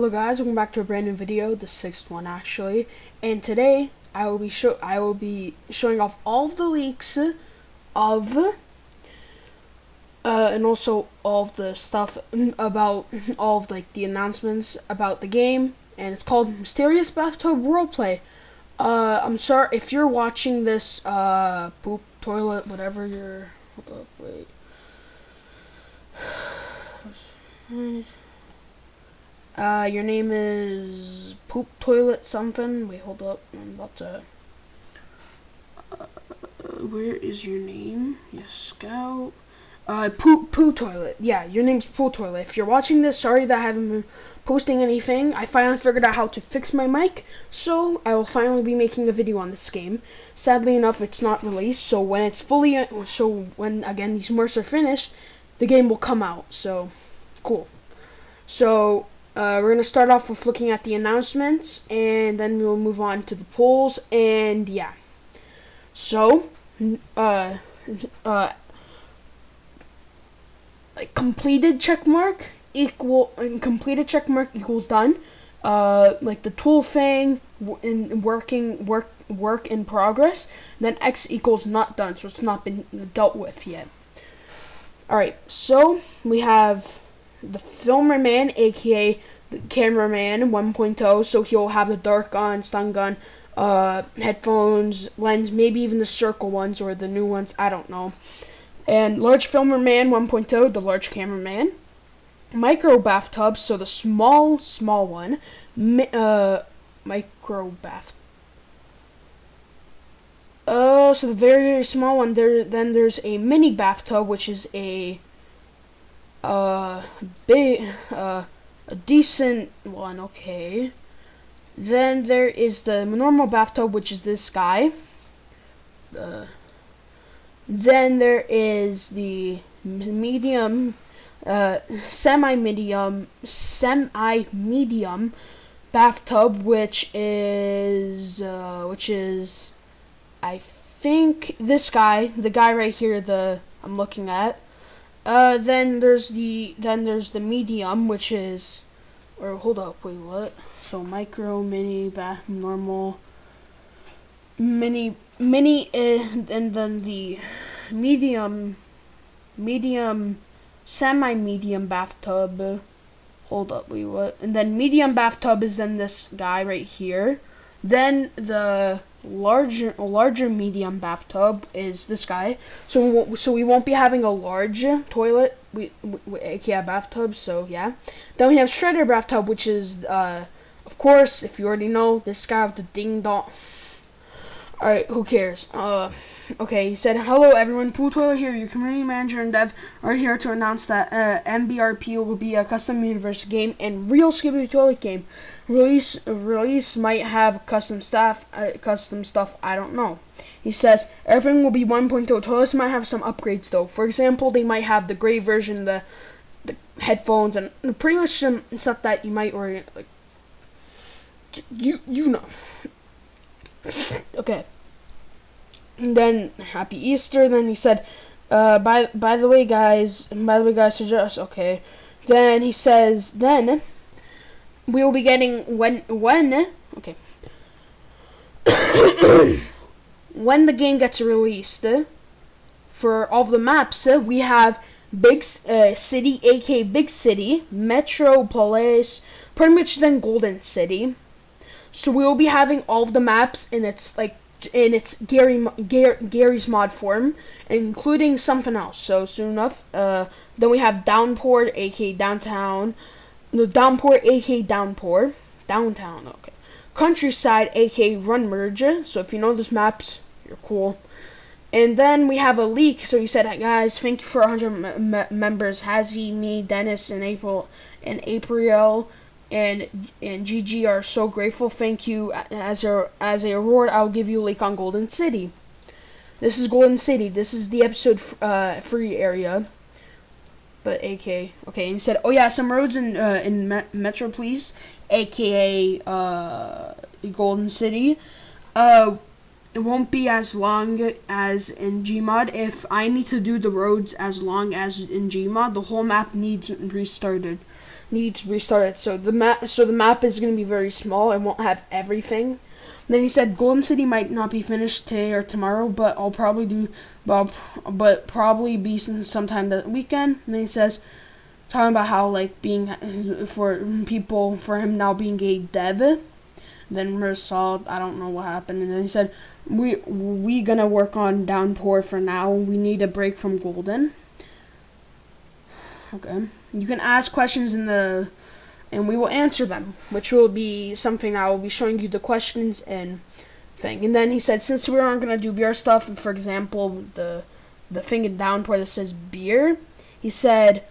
Hello guys, welcome back to a brand new video, the sixth one actually. And today I will be showing off all of the leaks of and also all of the stuff about all of the announcements about the game, and it's called Mysterious Bathtub Roleplay. I'm sorry if you're watching this poop, toilet, whatever you're hold up, wait. Your name is Poop Toilet something. Wait, hold up. I'm about to. Where is your name? Yes, Scout. Poo Toilet. Yeah, your name's Poo Toilet. If you're watching this, sorry that I haven't been posting anything. I finally figured out how to fix my mic, so I will finally be making a video on this game. Sadly enough, it's not released, so when it's when again these marks are finished, the game will come out. So, cool. So. We're going to start off with looking at the announcements, and then we'll move on to the polls, and yeah. So, completed checkmark equals done. Like the tool thing, work in progress. Then X equals not done, so it's not been dealt with yet. Alright, so we have the filmer man, aka the cameraman 1.0, so he'll have the dart gun, stun gun, headphones, lens, maybe even the circle ones or the new ones, I don't know. And large filmer man 1.0, the large cameraman. Micro bathtub, so the small one. Micro bath. So the very small one. Then there's a mini bathtub, which is a decent one, okay. Then there is the normal bathtub, which is this guy. Then there is the medium, semi-medium bathtub, which is I think this guy, the guy right here, I'm looking at. Then there's the medium, which is, or hold up, wait, what? So micro, mini, normal, mini, and then the medium, semi-medium bathtub. Hold up, wait, what? And then medium bathtub is then this guy right here. Then the larger medium bathtub is this guy. So we won't be having a large toilet, aka bathtub. So yeah. Then we have shredder bathtub, which is of course, if you already know, this guy with the ding dong. Alright, who cares? Okay, he said, hello everyone, Poo Toilet here, your community manager and dev are here to announce that MBRP will be a custom universe game and real Skibidi Toilet game. Release might have custom stuff, I don't know. He says, everything will be 1.0. Toilets might have some upgrades though. For example, they might have the gray version, the headphones, and pretty much some stuff that you might already, like, you know. Okay. And then happy Easter. Then he said, by the way guys, suggest, okay. Then he says, then we will be getting when okay. When the game gets released, for all of the maps, we have big city, aka big city, metropolis, pretty much then golden city. So we will be having all of the maps in its Gary's mod form, including something else. So soon enough, then we have Downpour, aka downtown, no, Downpour, aka downpour, downtown. Okay, Countryside, aka Run Merge. So if you know those maps, you're cool. And then we have a leak. So he said, guys, thank you for 100 members. Hazzy, me, Dennis, and April, and GG are so grateful. Thank you. As a reward, I'll give you a lake on Golden City. This is Golden City. This is the episode free area. But AK, okay. And he said, oh yeah, some roads in Metro, please, aka Golden City. It won't be as long as in Gmod. If I need to do the roads as long as in Gmod, the whole map needs restarted. needs restarted. So the map is gonna be very small. It won't have everything. And then he said Golden City might not be finished today or tomorrow, but I'll probably do, but probably be sometime that weekend. And then he says, talking about how like being for him now being a dev. Then Marisol, I don't know what happened, and then he said, we gonna work on Downpour for now. We need a break from Golden. Okay, you can ask questions and we will answer them, which will be something I will be showing you the questions and thing. And then he said, since we aren't gonna do beer stuff, for example, the thing in Downpour that says beer, he said,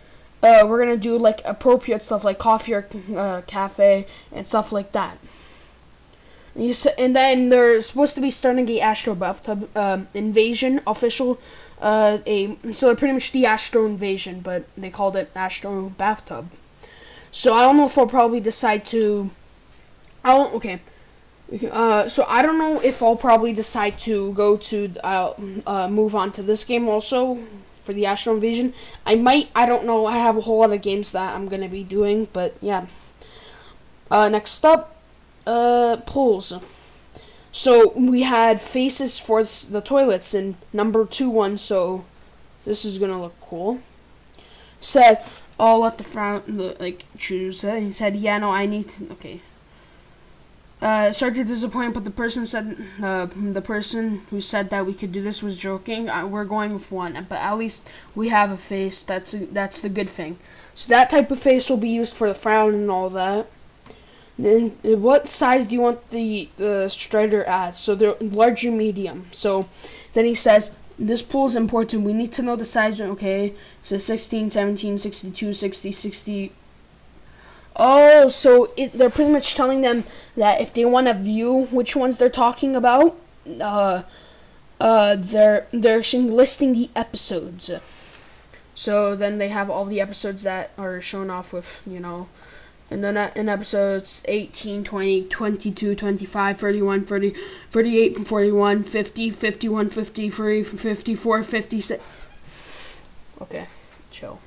we're gonna do like appropriate stuff like coffee or cafe and stuff like that. And then they're supposed to be starting a Astro Bathtub invasion official. So they're pretty much the Astro invasion, but they called it Astro Bathtub. So I don't know if I'll probably decide to. So I don't know if I'll probably decide to go to move on to this game also for the Astro invasion. I might. I don't know. I have a whole lot of games that I'm gonna be doing, but yeah. Next up. Polls. So we had faces for the toilets in number 2-1, so this is gonna look cool. Said, I'll let the frown choose it. He said, yeah, no, I need to, okay. Sorry to disappoint, but the person who said that we could do this was joking. We're going with 1, but at least we have a face. That's the good thing. So that type of face will be used for the frown and all that. Then, what size do you want the strider at? So they're large or medium. So then he says, this pool is important. We need to know the size. Okay, so 16, 17, 62, 60, 60. Oh, so they're pretty much telling them that if they want to view which ones they're talking about, they're listing the episodes. So then they have all the episodes that are shown off with, and then in episodes 18, 20, 22, 25, 31, 30, 38, 41, 50, 51, 53, 54, 56. Okay, chill.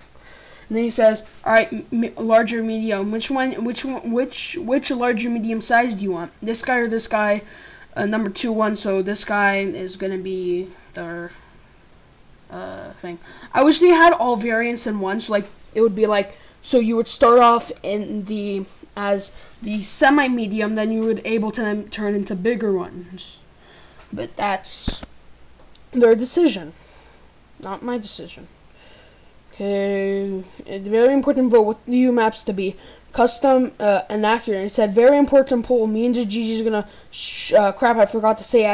And then he says, all right, larger, medium. Which larger, medium size do you want? This guy or this guy? Number 2-1. So this guy is gonna be their thing. I wish they had all variants in one. So like it would be like. So you would start off as the semi-medium, then you would able to then turn into bigger ones. But that's their decision, not my decision. Okay, it's very important vote. What do you maps to be? Custom and accurate. It said very important poll. Me and Gigi's gonna crap. I forgot to say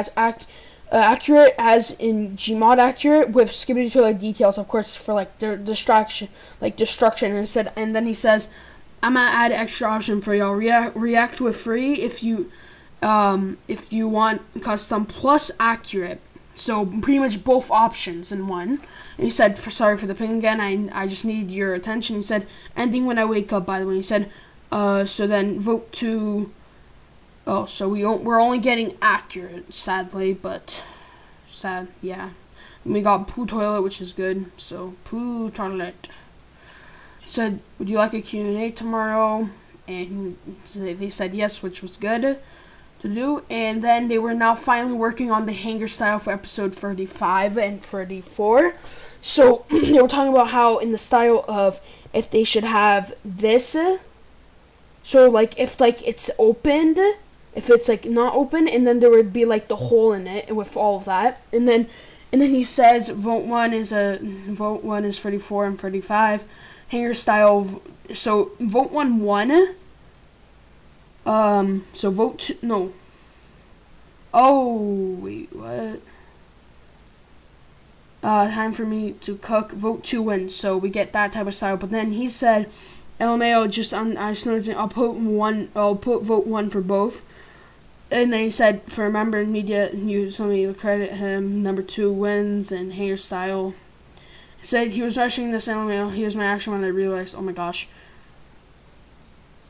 accurate as in Gmod accurate with skibbity toilet details, of course, for like their destruction. And then he says, I'm gonna add extra option for y'all. React with free if you want custom plus accurate. So pretty much both options in one. And he said, sorry for the ping again. I just need your attention. He said, ending when I wake up. By the way, he said, so then vote to. Oh, so we're only getting accurate, sadly, but yeah. And we got poo toilet, which is good. So poo toilet. Said, would you like a Q&A tomorrow? And they said yes, which was good to do. And then they were now finally working on the hanger style for episode 35 and 34. So they were talking about how in the style of if they should have this. So like if like it's opened. If it's like not open, and then there would be like the hole in it with all of that, and then he says vote 1 is 34 and 35 hanger style. So vote 1. So vote 2, no. Oh wait, what? Time for me to cook. Vote 2 wins. So we get that type of style. But then he said, LMAO I'll put vote 1 for both. And then he said, for member and media, somebody would credit him. Number 2 wins and hairstyle. He said he was rushing this LMAO. Here's my action when I realized, oh my gosh.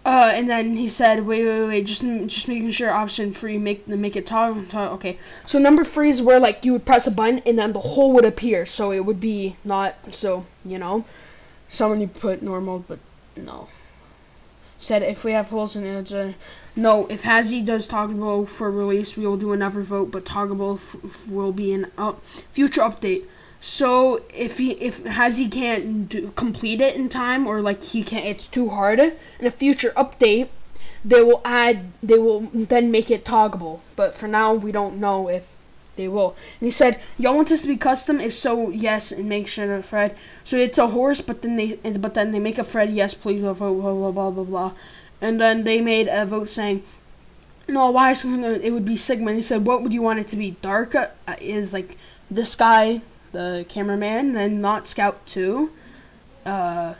And then he said, wait, just making sure option free, make it toggle. Okay, so number 3 is where like you would press a button and then the hole would appear. So it would be not so, someone you put normal, but no. Said if we have polls, and it's no. If Hazy does Toggable for release, we will do another vote, but Toggable will be in future update. So if Hazy can't complete it in time, or like he can't, it's too hard. In a future update, they will then make it toggable. But for now, we don't know if they will. And he said, y'all want this to be custom? If so, yes, and make sure to Fred. So it's a horse, but then they make a Fred, yes, please, vote, blah, blah, blah, blah, blah. And then they made a vote saying, no, why something it would be Sigma. And he said, what would you want it to be? Dark is like this guy, the cameraman, then not Scout 2. I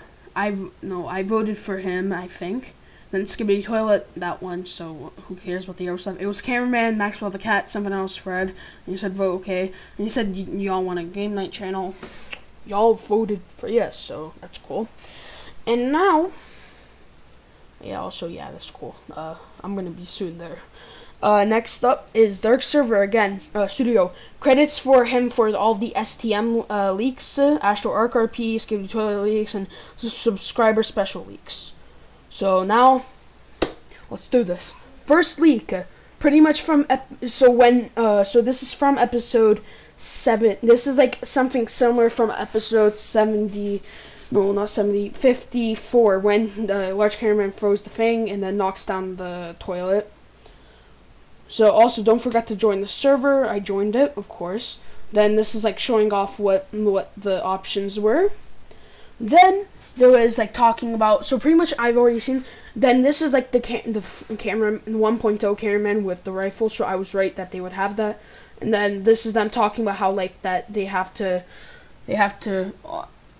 voted for him, I think. Then Skibbity Toilet, that one, so who cares what the other stuff. It was Cameraman, Maxwell the Cat, someone else, Fred. And he said vote okay. And he said y'all want a game night channel. Y'all voted for yes, so that's cool. And now, that's cool. I'm gonna be soon there. Next up is Dark Server again, Studio. Credits for him for all the STM leaks, Astro Arc RP, Skibbity Toilet leaks, and subscriber special leaks. So now, let's do this. First leak, pretty much from so this is from episode 7. This is like something similar from episode 54, when the large cameraman throws the thing and then knocks down the toilet. So also don't forget to join the server. I joined it, of course. Then this is like showing off what the options were. Then there was like talking about, so pretty much I've already seen. Then this is like the camera 1.0 cameraman with the rifle, so I was right that they would have that. And then this is them talking about how like that they have to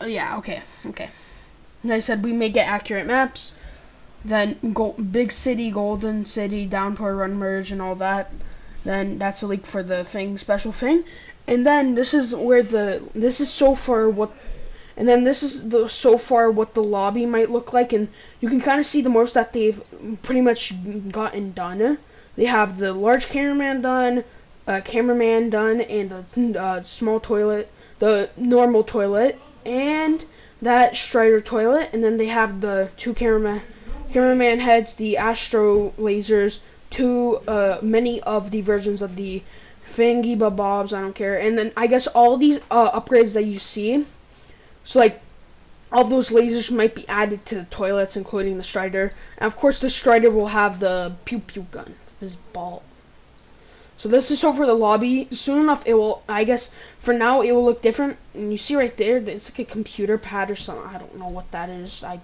okay. And I said we may get accurate maps. Then Big City, Golden City, Downpour, Run Merge, and all that. Then that's a leak for the special thing. And then this is so far what the lobby might look like, and you can kind of see the most that they've pretty much gotten done. They have the large cameraman done, and the small toilet, the normal toilet, and that Strider toilet, and then they have the two cameraman heads, the Astro lasers, many of the versions of the Thingy Bobs, I don't care, and then I guess all these upgrades that you see. So, like, all of those lasers might be added to the toilets, including the Strider. And, of course, the Strider will have the pew-pew gun, this ball. So, this is over the lobby. Soon enough, it will, I guess, for now, it will look different. And you see right there, it's like a computer pad or something. I don't know what that is. I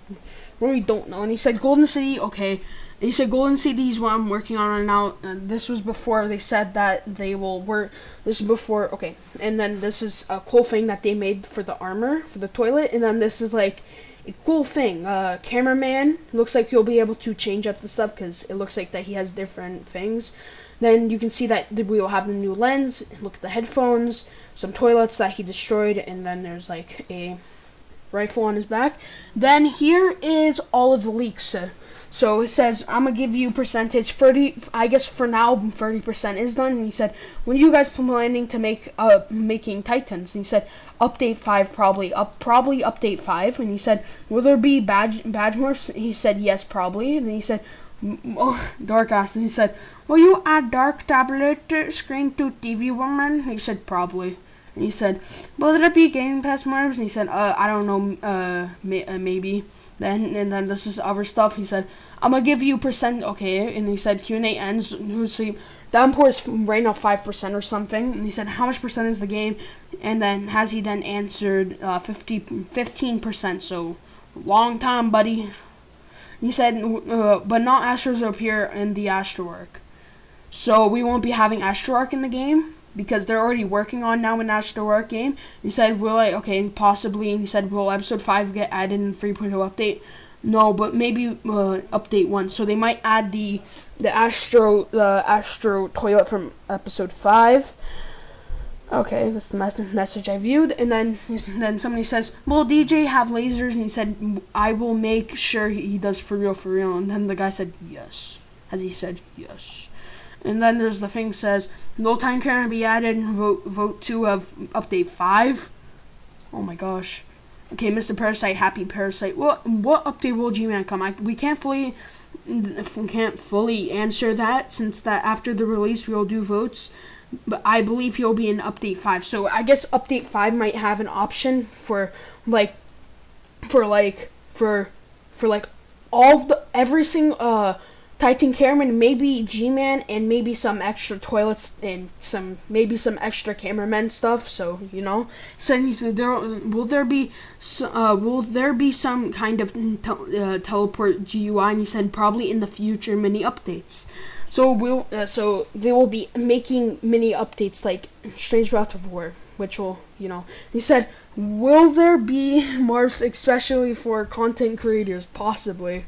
really don't know. And he said Golden City, okay. And he said Golden City is what I'm working on right now. This was before they said that they will work. This is before, okay. And then this is a cool thing that they made for the armor, for the toilet. And then this is like a cool thing. Cameraman, looks like you'll be able to change up the stuff because it looks like that he has different things. Then you can see that we will have the new lens. Look at the headphones, some toilets that he destroyed, and then there's like a rifle on his back. Then here is all of the leaks. So it says, I'm going to give you percentage, 30, I guess for now, 30% is done. And he said, when are you guys planning to making Titans? And he said, update 5 probably update 5. And he said, will there be badge morphs? And he said, yes, probably. And then he said, Dark asked, and he said, will you add Dark tablet screen to TV woman? And he said, probably. And he said, will there be Game Pass morphs? And he said, I don't know, maybe. And then this is other stuff. He said, I'm gonna give you percent, okay. And he said Q&A ends. Who's sleep? Downpour is right now 5% or something. And he said, how much percent is the game? And then he then answered 15%. So long time, buddy. He said, but not Astros appear in the Astro Arc. So we won't be having Astro Arc in the game, because they're already working on now an Astro Arc game. He said, okay, possibly. And he said, will episode 5 get added in 3.0 update? No, but maybe update 1. So they might add the Astro toilet from episode 5. Okay, that's the message I viewed. And then somebody says, will DJ have lasers? And he said, I will make sure he does for real. And then the guy said, yes. As he said, yes. And then there's the thing says, no time can be added, vote 2 of update 5. Oh my gosh. Okay, Mr. Parasite, Happy Parasite. What update will G-Man come? We can't fully answer that, since that after the release we will do votes. But I believe he'll be in update 5. So I guess update 5 might have an option for like all of every single Titan cameraman, maybe G-Man, and maybe some extra toilets and maybe some extra cameraman stuff. So said he said will there be some kind of teleport GUI, and he said probably in the future mini updates. So so they will be making mini updates like Strange Breath of War, which will he said, will there be morphs especially for content creators? Possibly.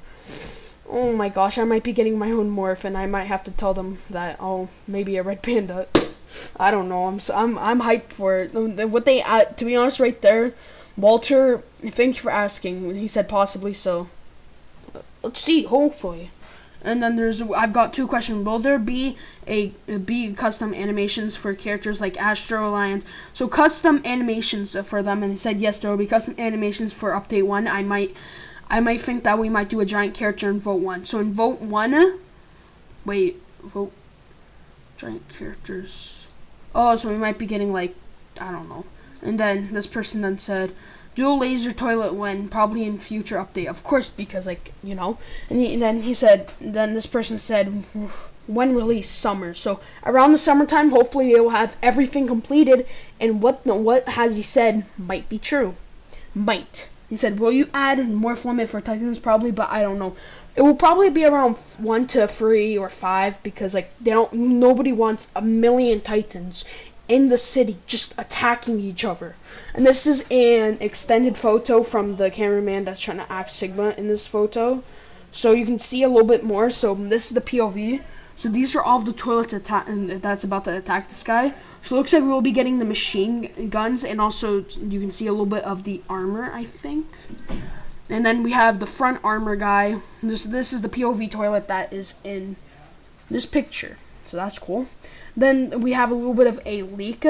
Oh my gosh, I might be getting my own morph, and I might have to tell them that, oh, maybe a red panda. I don't know. I'm hyped for it. What they to be honest, right there, Walter. Thank you for asking. He said possibly. So let's see. Hopefully. And then I've got 2 questions. Will there be custom animations for characters like Astro Alliance? So custom animations for them, and he said yes, there will be custom animations for update 1. I might think that we might do a giant character in vote 1. So in vote 1, vote giant characters. Oh, so we might be getting like, I don't know. And then this person then said, dual laser toilet when probably in future update. Of course, because And then this person said, when release? Summer. So around the summertime, hopefully they will have everything completed. And what has he said might be true. Might. He said, will you add morph limit for Titans? Probably, but I don't know. It will probably be around 1 to 3 or 5, because nobody wants a million Titans in the city just attacking each other. And this is an extended photo from the cameraman that's trying to act Sigma in this photo. So you can see a little bit more. So this is the POV. So these are all of the toilets that's about to attack this guy. So it looks like we will be getting the machine guns, and also you can see a little bit of the armor, I think. And then we have the front armor guy. This is the POV toilet that is in this picture. So that's cool. Then we have a little bit of a leak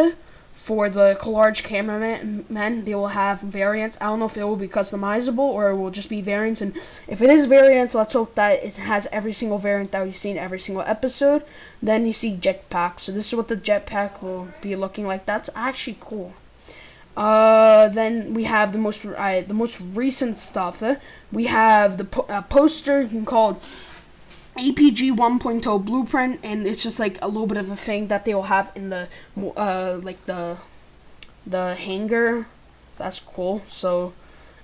for the large cameramen. They will have variants. I don't know if it will be customizable or it will just be variants. And if it is variants, let's hope that it has every single variant that we've seen every single episode. Then you see jetpack. So this is what the jetpack will be looking like. That's actually cool. Then we have the most recent stuff. We have the poster called APG 1.0 blueprint, and it's just like a little bit of a thing that they will have in the the hangar. That's cool. So,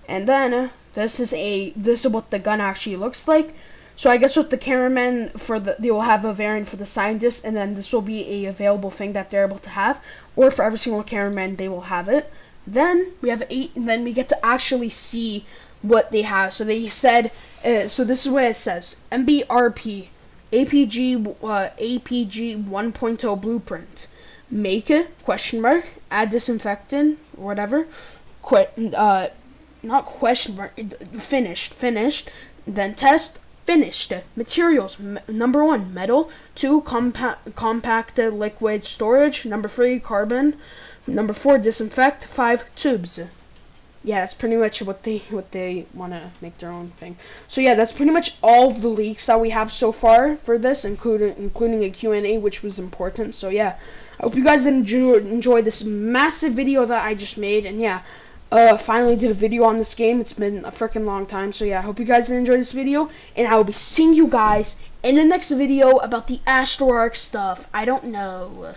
and then this is what the gun actually looks like. So I guess with the cameraman they will have a variant for the scientist, and then this will be a available thing that they're able to have, or for every single cameraman they will have it. Then we have 8, and then we get to actually see what they have. So they said, so this is what it says: MBRP APG 1.0 blueprint. Make it ? Add disinfectant or whatever. Not question mark. Finished. Then test. Finished. Materials. Number 1, metal. 2, compact liquid storage. Number 3, carbon. Number 4, disinfect. 5, tubes. Yeah, that's pretty much what they want to make their own thing. So yeah, that's pretty much all of the leaks that we have so far for this, including a Q&A, which was important. So yeah, I hope you guys enjoy this massive video that I just made. And yeah, finally did a video on this game. It's been a freaking long time. So yeah, I hope you guys enjoy this video, and I will be seeing you guys in the next video about the Astro Arc stuff. I don't know.